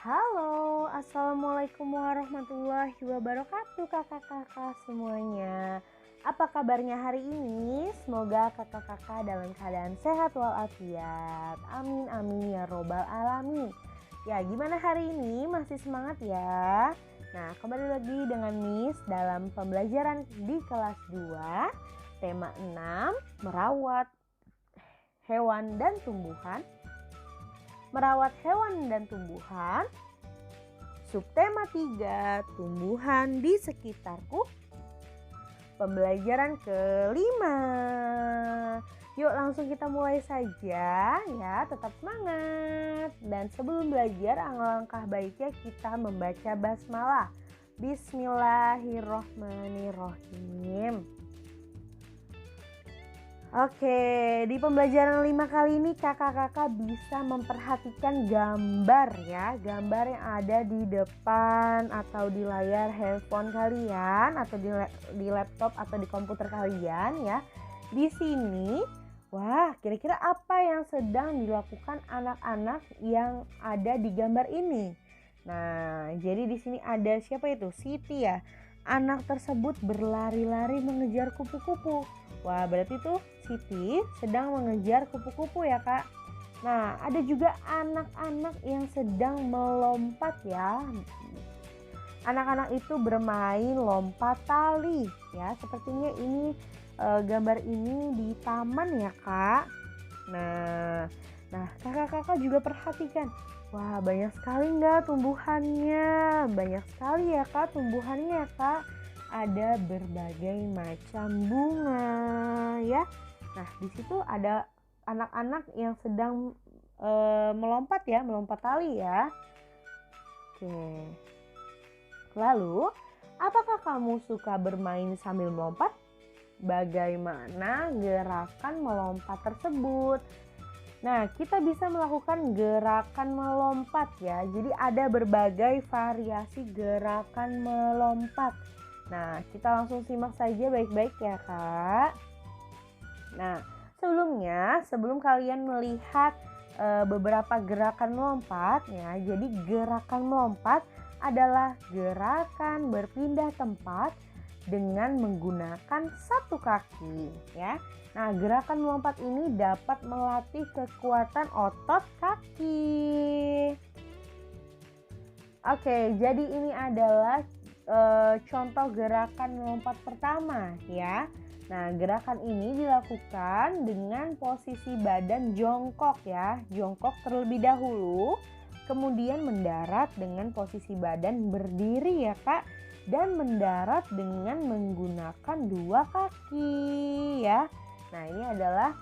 Halo, Assalamualaikum warahmatullahi wabarakatuh kakak-kakak semuanya. Apa kabarnya hari ini? Semoga kakak-kakak dalam keadaan sehat walafiat. Amin amin ya robbal alamin. Ya, gimana hari ini? Masih semangat ya? Nah, kembali lagi dengan Miss dalam pembelajaran di kelas 2, tema 6, merawat hewan dan tumbuhan. Merawat hewan dan tumbuhan. Subtema 3, tumbuhan di sekitarku. Pembelajaran kelima. Yuk langsung kita mulai saja ya, tetap semangat. Dan sebelum belajar, alangkah baiknya kita membaca basmalah. Bismillahirrohmanirrohim. Oke, di pembelajaran 5 kali ini kakak-kakak bisa memperhatikan gambar ya. Gambar yang ada di depan atau di layar handphone kalian atau di laptop atau di komputer kalian ya. Di sini, wah, kira-kira apa yang sedang dilakukan anak-anak yang ada di gambar ini? Nah, jadi di sini ada siapa itu? Siti ya. Anak tersebut berlari-lari mengejar kupu-kupu. Wah, berarti tuh Siti sedang mengejar kupu-kupu ya kak. Nah, ada juga anak-anak yang sedang melompat ya. Anak-anak itu bermain lompat tali ya. Sepertinya ini gambar ini di taman ya kak. Nah kakak-kakak juga perhatikan. Wah, banyak sekali nggak tumbuhannya? Banyak sekali ya kak tumbuhannya kak. Ada berbagai macam bunga ya. Nah, di situ ada anak-anak yang sedang melompat ya, melompat tali ya. Oke. Lalu, apakah kamu suka bermain sambil melompat? Bagaimana gerakan melompat tersebut? Nah, kita bisa melakukan gerakan melompat ya. Jadi ada berbagai variasi gerakan melompat. Nah, kita langsung simak saja baik-baik ya kak. Nah, sebelum kalian melihat beberapa gerakan melompat ya. Jadi gerakan melompat adalah gerakan berpindah tempat dengan menggunakan satu kaki ya. Nah, gerakan melompat ini dapat melatih kekuatan otot kaki. Oke, jadi ini adalah contoh gerakan melompat pertama ya. Nah, gerakan ini dilakukan dengan posisi badan jongkok ya. Jongkok terlebih dahulu, kemudian mendarat dengan posisi badan berdiri ya kak. Dan mendarat dengan menggunakan dua kaki ya. Nah, ini adalah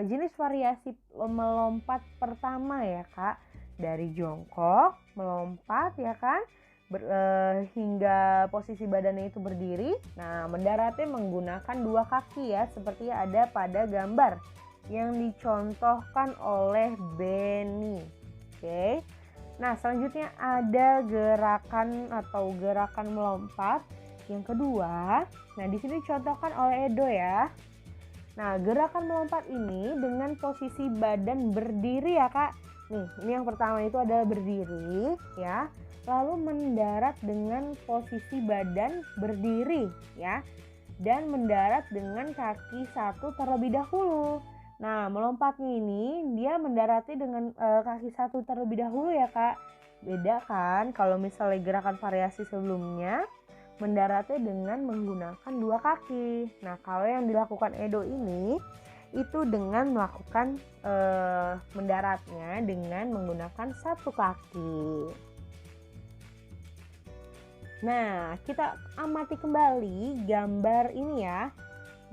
jenis variasi melompat pertama ya kak. Dari jongkok, melompat ya kan. Hingga posisi badannya itu berdiri. Nah, mendaratnya menggunakan dua kaki ya, seperti ada pada gambar yang dicontohkan oleh Benny. Oke. Nah, selanjutnya ada gerakan atau gerakan melompat yang kedua. Nah, di sini dicontohkan oleh Edo ya. Nah, gerakan melompat ini dengan posisi badan berdiri ya kak. Nih, ini yang pertama itu adalah berdiri ya. Lalu mendarat dengan posisi badan berdiri ya. Dan mendarat dengan kaki satu terlebih dahulu. Nah, melompatnya ini dia mendarati dengan kaki satu terlebih dahulu ya kak. Beda kan kalau misalnya gerakan variasi sebelumnya mendaratnya dengan menggunakan dua kaki. Nah, kalau yang dilakukan Edo ini itu dengan melakukan mendaratnya dengan menggunakan satu kaki. Nah, kita amati kembali gambar ini ya.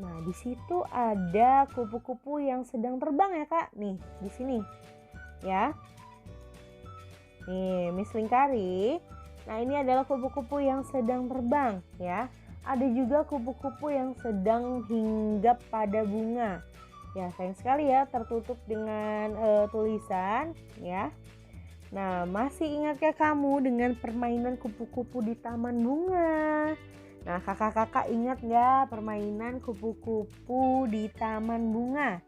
Nah, di situ ada kupu-kupu yang sedang terbang ya kak. Nih, di sini ya. Nih, Miss Lingkari. Nah, ini adalah kupu-kupu yang sedang terbang ya. Ada juga kupu-kupu yang sedang hinggap pada bunga. Ya, sayang sekali ya tertutup dengan tulisan ya. Nah, masih ingatkah kamu dengan permainan kupu-kupu di taman bunga? Nah, kakak-kakak ingat gak permainan kupu-kupu di taman bunga?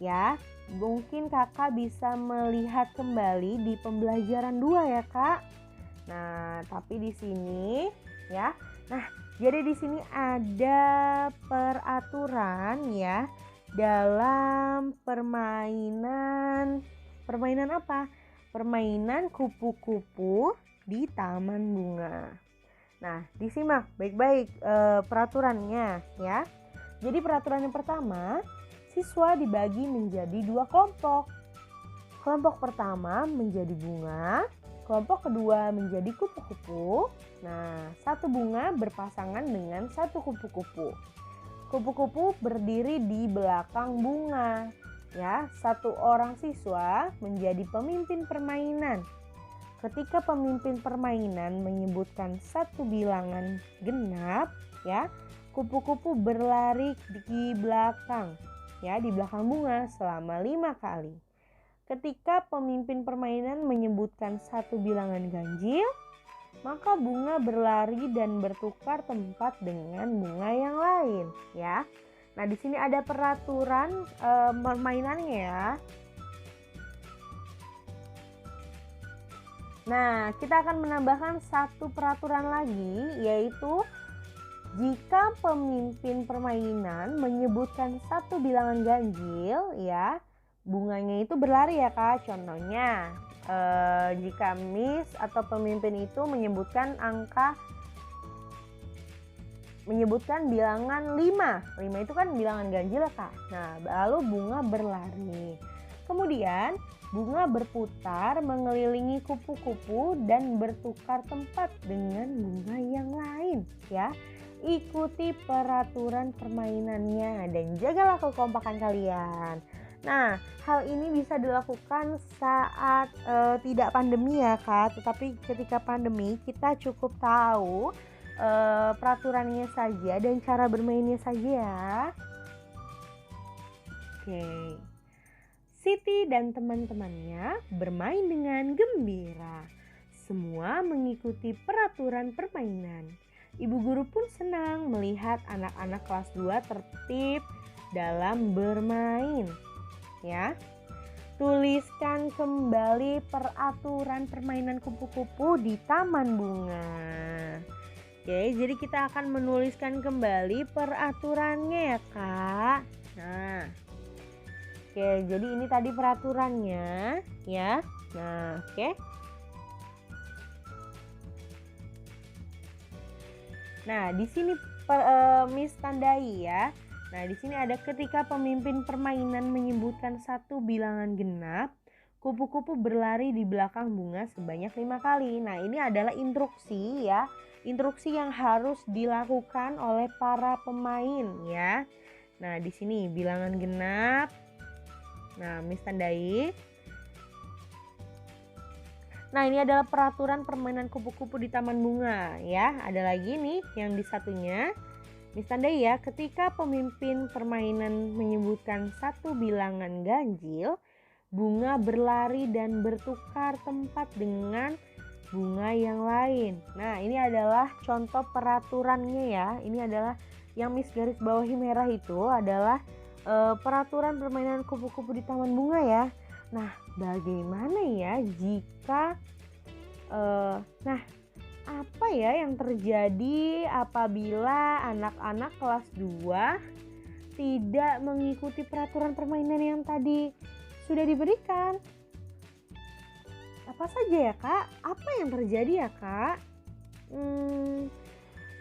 ya. Mungkin kakak bisa melihat kembali di pembelajaran 2 ya kak. Nah, tapi di sini ya. Nah, jadi di sini ada peraturan ya dalam permainan. Permainan apa? Permainan kupu-kupu di taman bunga. Nah, disimak baik-baik peraturannya ya. Jadi peraturan yang pertama, siswa dibagi menjadi 2 kelompok. Kelompok pertama menjadi bunga, kelompok kedua menjadi kupu-kupu. Nah, satu bunga berpasangan dengan satu kupu-kupu. Kupu-kupu berdiri di belakang bunga. Ya, satu orang siswa menjadi pemimpin permainan. Ketika pemimpin permainan menyebutkan satu bilangan genap, ya, kupu-kupu berlari di belakang, ya, di belakang bunga selama 5 kali. Ketika pemimpin permainan menyebutkan satu bilangan ganjil, maka bunga berlari dan bertukar tempat dengan bunga yang lain, ya. Nah, di sini ada peraturan permainannya ya. Nah, kita akan menambahkan satu peraturan lagi, yaitu jika pemimpin permainan menyebutkan satu bilangan ganjil, ya, bunganya itu berlari ya kak. Contohnya, jika Miss atau pemimpin itu menyebutkan bilangan 5. 5 itu kan bilangan ganjil ya kak. Nah, lalu bunga berlari. Kemudian bunga berputar mengelilingi kupu-kupu dan bertukar tempat dengan bunga yang lain, ya. Ikuti peraturan permainannya dan jagalah kekompakan kalian. Nah, hal ini bisa dilakukan saat tidak pandemi ya kak. Tetapi ketika pandemi kita cukup tahu peraturannya saja dan cara bermainnya saja ya. Oke. Siti dan teman-temannya bermain dengan gembira. Semua mengikuti peraturan permainan. Ibu guru pun senang melihat anak-anak kelas 2 tertib dalam bermain. Ya. Tuliskan kembali peraturan permainan kupu-kupu di taman bunga. Oke, jadi kita akan menuliskan kembali peraturannya ya kak. Nah, oke, jadi ini tadi peraturannya ya. Nah, oke. Nah, di sini Miss tandai ya. Nah, di sini ada ketika pemimpin permainan menyebutkan satu bilangan genap, kupu-kupu berlari di belakang bunga sebanyak 5 kali. Nah, ini adalah instruksi ya. Instruksi yang harus dilakukan oleh para pemain ya. Nah, di sini bilangan genap. Nah, Miss tandai. Nah, ini adalah peraturan permainan kupu-kupu di taman bunga ya. Ada lagi nih yang di satunya. Miss tandai ya, ketika pemimpin permainan menyebutkan satu bilangan ganjil, bunga berlari dan bertukar tempat dengan bunga yang lain. Nah, ini adalah contoh peraturannya ya. Ini adalah yang Miss garis bawahi merah itu adalah peraturan permainan kupu-kupu di taman bunga ya. Nah, bagaimana ya jika apa ya yang terjadi apabila anak-anak kelas 2 tidak mengikuti peraturan permainan yang tadi sudah diberikan? Apa saja ya kak? Apa yang terjadi ya kak?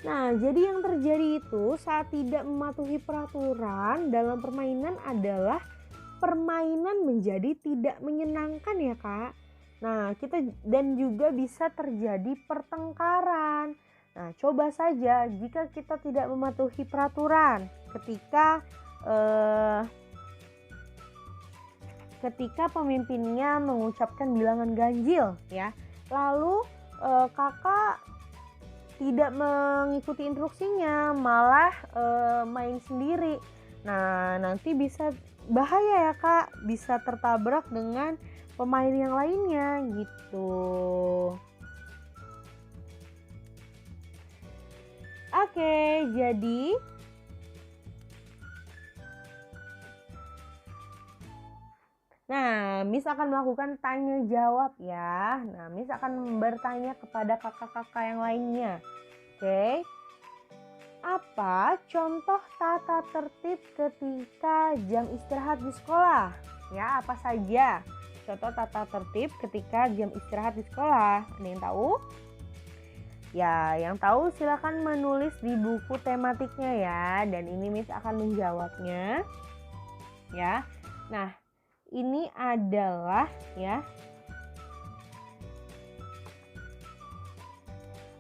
Nah, jadi yang terjadi itu saat tidak mematuhi peraturan dalam permainan adalah permainan menjadi tidak menyenangkan ya kak. Nah, dan juga bisa terjadi pertengkaran. Nah, coba saja jika kita tidak mematuhi peraturan ketika pemimpinnya mengucapkan bilangan ganjil ya. Lalu kakak tidak mengikuti instruksinya, malah main sendiri. Nah, nanti bisa bahaya ya kak, bisa tertabrak dengan pemain yang lainnya gitu. Oke, jadi Nah, Miss akan melakukan tanya jawab ya. Nah, Miss akan bertanya kepada kakak-kakak yang lainnya. Oke. Apa contoh tata tertib ketika jam istirahat di sekolah? Ya, apa saja contoh tata tertib ketika jam istirahat di sekolah? Ada yang tahu? Ya, yang tahu silakan menulis di buku tematiknya ya. Dan ini Miss akan menjawabnya. Ya. Nah, ini adalah ya.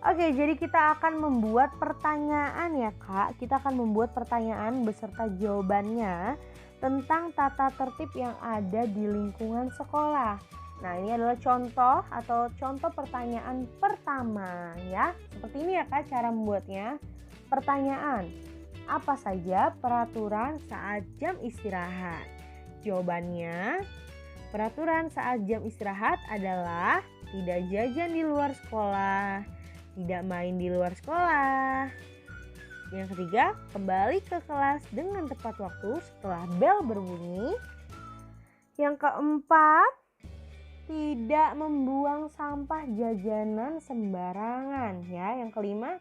Oke, jadi kita akan membuat pertanyaan ya Kak. Kita akan membuat pertanyaan beserta jawabannya tentang tata tertib yang ada di lingkungan sekolah. Nah, ini adalah contoh atau contoh pertanyaan pertama ya. Seperti ini ya Kak cara membuatnya. Pertanyaan, apa saja peraturan saat jam istirahat? Jawabannya, peraturan saat jam istirahat adalah tidak jajan di luar sekolah, tidak main di luar sekolah. Yang ketiga, kembali ke kelas dengan tepat waktu setelah bel berbunyi. Yang keempat, tidak membuang sampah jajanan sembarangan ya. Yang kelima,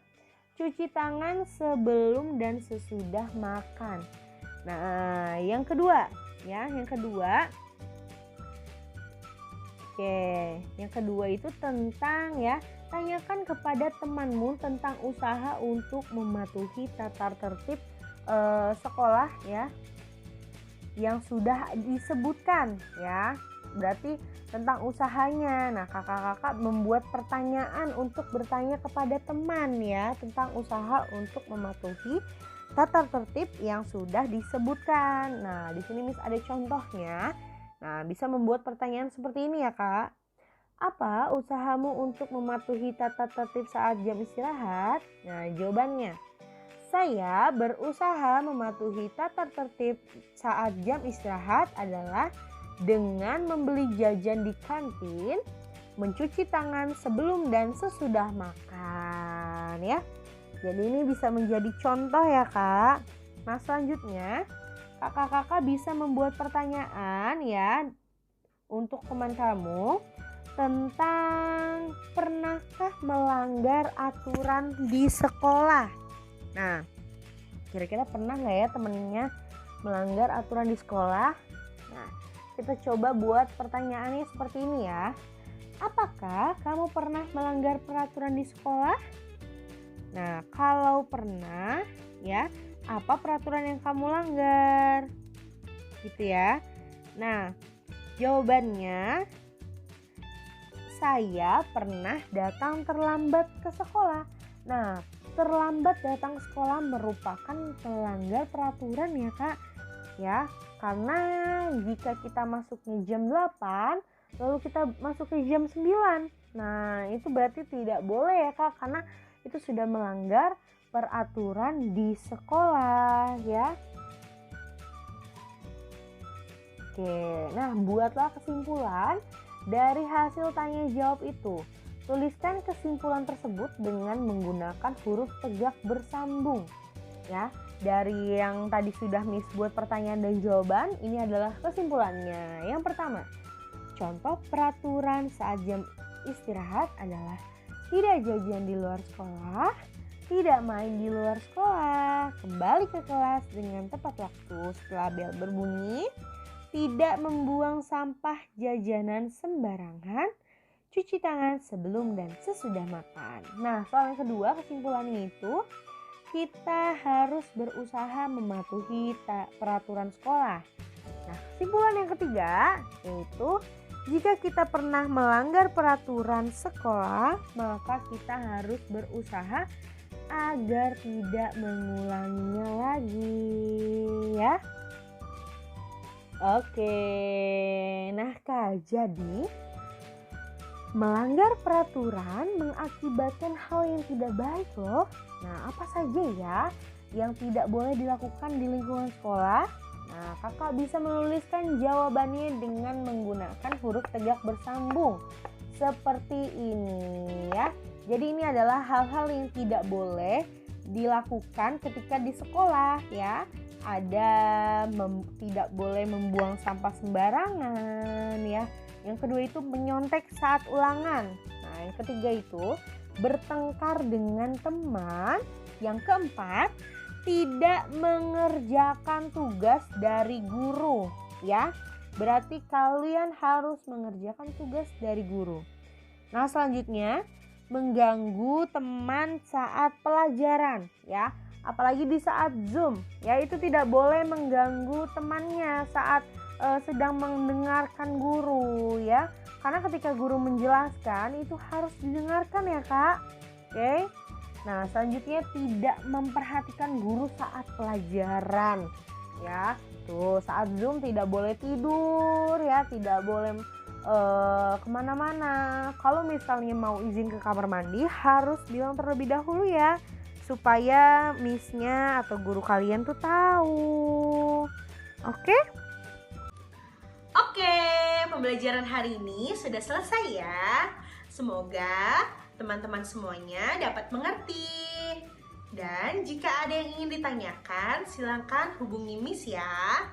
cuci tangan sebelum dan sesudah makan. Nah, yang kedua yang kedua itu tentang ya, tanyakan kepada temanmu tentang usaha untuk mematuhi tata tertib sekolah ya yang sudah disebutkan ya. Berarti tentang usahanya. Nah, kakak-kakak membuat pertanyaan untuk bertanya kepada teman ya tentang usaha untuk mematuhi tata tertib yang sudah disebutkan. Nah, di sini Miss ada contohnya. Nah, bisa membuat pertanyaan seperti ini ya Kak. Apa usahamu untuk mematuhi tata tertib saat jam istirahat? Nah, jawabannya, saya berusaha mematuhi tata tertib saat jam istirahat adalah dengan membeli jajan di kantin, mencuci tangan sebelum dan sesudah makan ya. Jadi ini bisa menjadi contoh ya Kak. Nah, selanjutnya kakak-kakak bisa membuat pertanyaan ya untuk teman kamu tentang pernahkah melanggar aturan di sekolah. Nah, kira-kira pernah nggak ya temennya melanggar aturan di sekolah? Nah, kita coba buat pertanyaannya seperti ini ya. Apakah kamu pernah melanggar peraturan di sekolah? Nah, kalau pernah ya, apa peraturan yang kamu langgar? Gitu ya. Nah, jawabannya, saya pernah datang terlambat ke sekolah. Nah, terlambat datang ke sekolah merupakan melanggar peraturan ya Kak. Ya, karena jika kita masuknya jam 8, lalu kita masuk ke jam 9. Nah, itu berarti tidak boleh ya Kak, karena itu sudah melanggar peraturan di sekolah ya. Oke, nah buatlah kesimpulan dari hasil tanya jawab itu. Tuliskan kesimpulan tersebut dengan menggunakan huruf tegak bersambung ya. Dari yang tadi sudah Miss buat pertanyaan dan jawaban, ini adalah kesimpulannya. Yang pertama, contoh peraturan saat jam istirahat adalah tidak jajan di luar sekolah, tidak main di luar sekolah, kembali ke kelas dengan tepat waktu setelah bel berbunyi, tidak membuang sampah jajanan sembarangan, cuci tangan sebelum dan sesudah makan. Nah, soal yang kedua, kesimpulannya itu kita harus berusaha mematuhi peraturan sekolah. Nah, kesimpulan yang ketiga yaitu jika kita pernah melanggar peraturan sekolah, maka kita harus berusaha agar tidak mengulanginya lagi ya. Oke, nah Kak, jadi melanggar peraturan mengakibatkan hal yang tidak baik loh. Nah, apa saja ya yang tidak boleh dilakukan di lingkungan sekolah? Nah, kakak bisa menuliskan jawabannya dengan menggunakan huruf tegak bersambung seperti ini ya. Jadi ini adalah hal-hal yang tidak boleh dilakukan ketika di sekolah ya. ada tidak boleh membuang sampah sembarangan ya. Yang kedua itu menyontek saat ulangan. Nah, yang ketiga itu bertengkar dengan teman. Yang keempat, tidak mengerjakan tugas dari guru ya. Berarti kalian harus mengerjakan tugas dari guru. Nah, selanjutnya mengganggu teman saat pelajaran ya. Apalagi di saat Zoom ya, itu tidak boleh mengganggu temannya saat sedang mendengarkan guru ya. Karena ketika guru menjelaskan itu harus didengarkan ya Kak. Oke. Nah, selanjutnya tidak memperhatikan guru saat pelajaran ya. Tuh, saat Zoom tidak boleh tidur ya, tidak boleh kemana-mana. Kalau misalnya mau izin ke kamar mandi harus bilang terlebih dahulu ya, supaya missnya atau guru kalian tuh tahu. Oke? Oke, pembelajaran hari ini sudah selesai ya. Semoga teman-teman semuanya dapat mengerti. Dan jika ada yang ingin ditanyakan, silakan hubungi Miss ya.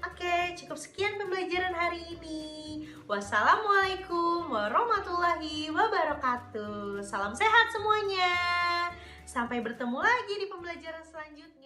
Oke, cukup sekian pembelajaran hari ini. Wassalamualaikum warahmatullahi wabarakatuh. Salam sehat semuanya. Sampai bertemu lagi di pembelajaran selanjutnya.